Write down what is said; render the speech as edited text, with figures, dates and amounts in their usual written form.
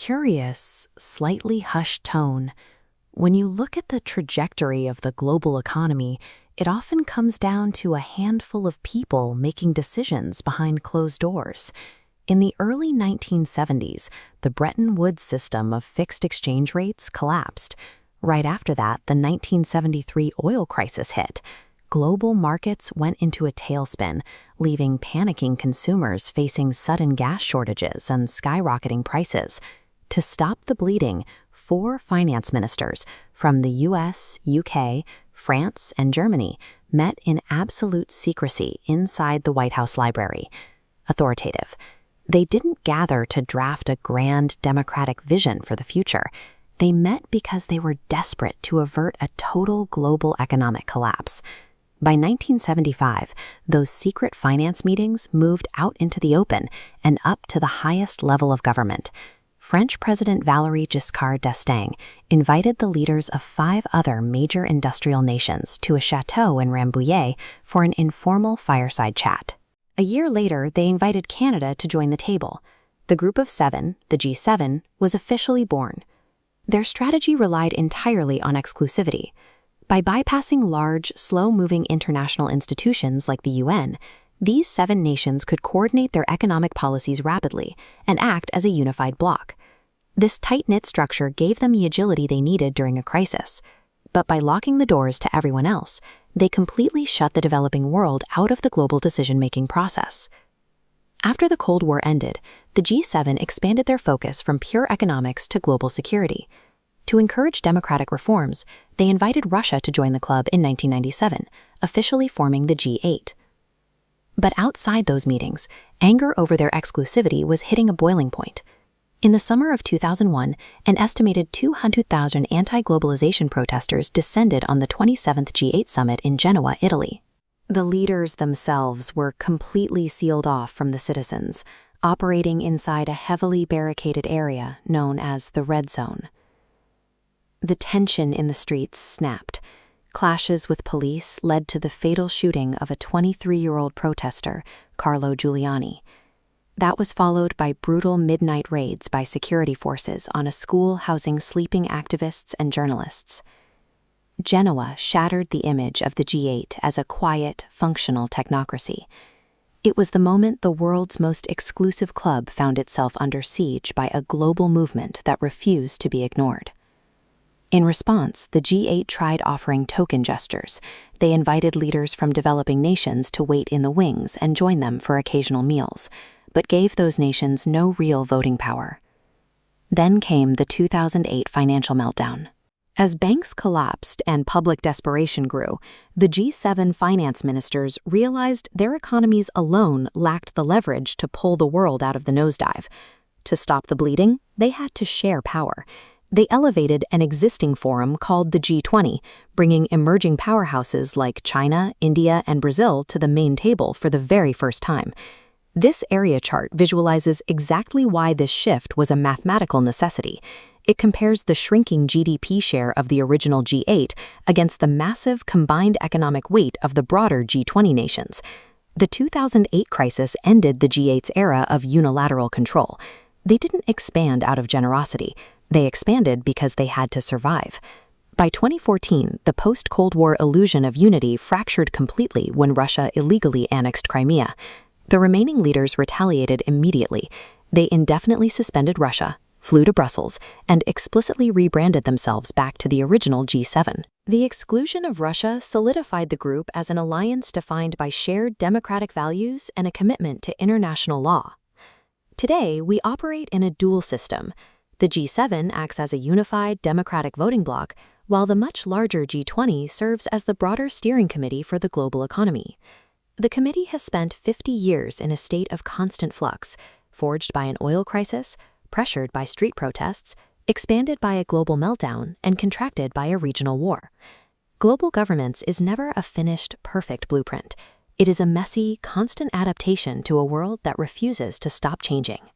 curious, slightly hushed tone. When you look at the trajectory of the global economy, it often comes down to a handful of people making decisions behind closed doors. In the early 1970s, the Bretton Woods system of fixed exchange rates collapsed. Right after that, the 1973 oil crisis hit. Global markets went into a tailspin, leaving panicking consumers facing sudden gas shortages and skyrocketing prices. To stop the bleeding, 4 finance ministers from the US, UK, France, and Germany met in absolute secrecy inside the White House library. Authoritative. They didn't gather to draft a grand democratic vision for the future. They met because they were desperate to avert a total global economic collapse. By 1975, those secret finance meetings moved out into the open and up to the highest level of government. French President Valéry Giscard d'Estaing invited the leaders of 5 other major industrial nations to a chateau in Rambouillet for an informal fireside chat. A year later, they invited Canada to join the table. The Group of 7, the G7, was officially born. Their strategy relied entirely on exclusivity. By bypassing large, slow-moving international institutions like the UN, these 7 nations could coordinate their economic policies rapidly and act as a unified bloc. This tight-knit structure gave them the agility they needed during a crisis. But by locking the doors to everyone else, they completely shut the developing world out of the global decision-making process. After the Cold War ended, the G7 expanded their focus from pure economics to global security. To encourage democratic reforms, they invited Russia to join the club in 1997, officially forming the G8. But outside those meetings, anger over their exclusivity was hitting a boiling point. In the summer of 2001, an estimated 200,000 anti-globalization protesters descended on the 27th G8 summit in Genoa, Italy. The leaders themselves were completely sealed off from the citizens, operating inside a heavily barricaded area known as the Red Zone. The tension in the streets snapped. Clashes with police led to the fatal shooting of a 23-year-old protester, Carlo Giuliani. That was followed by brutal midnight raids by security forces on a school housing sleeping activists and journalists. Genoa shattered the image of the G8 as a quiet, functional technocracy. It was the moment the world's most exclusive club found itself under siege by a global movement that refused to be ignored. In response, the G8 tried offering token gestures. They invited leaders from developing nations to wait in the wings and join them for occasional meals, but gave those nations no real voting power. Then came the 2008 financial meltdown. As banks collapsed and public desperation grew, the G7 finance ministers realized their economies alone lacked the leverage to pull the world out of the nosedive. To stop the bleeding, they had to share power. They elevated an existing forum called the G20, bringing emerging powerhouses like China, India, and Brazil to the main table for the very first time. This area chart visualizes exactly why this shift was a mathematical necessity. It compares the shrinking GDP share of the original G8 against the massive combined economic weight of the broader G20 nations. The 2008 crisis ended the G8's era of unilateral control. They didn't expand out of generosity. They expanded because they had to survive. By 2014, the post-Cold War illusion of unity fractured completely when Russia illegally annexed Crimea. The remaining leaders retaliated immediately. They indefinitely suspended Russia, flew to Brussels, and explicitly rebranded themselves back to the original G7. The exclusion of Russia solidified the group as an alliance defined by shared democratic values and a commitment to international law. Today, we operate in a dual system. The G7 acts as a unified democratic voting bloc, while the much larger G20 serves as the broader steering committee for the global economy. The committee has spent 50 years in a state of constant flux, forged by an oil crisis, pressured by street protests, expanded by a global meltdown, and contracted by a regional war. Global governance is never a finished, perfect blueprint. It is a messy, constant adaptation to a world that refuses to stop changing.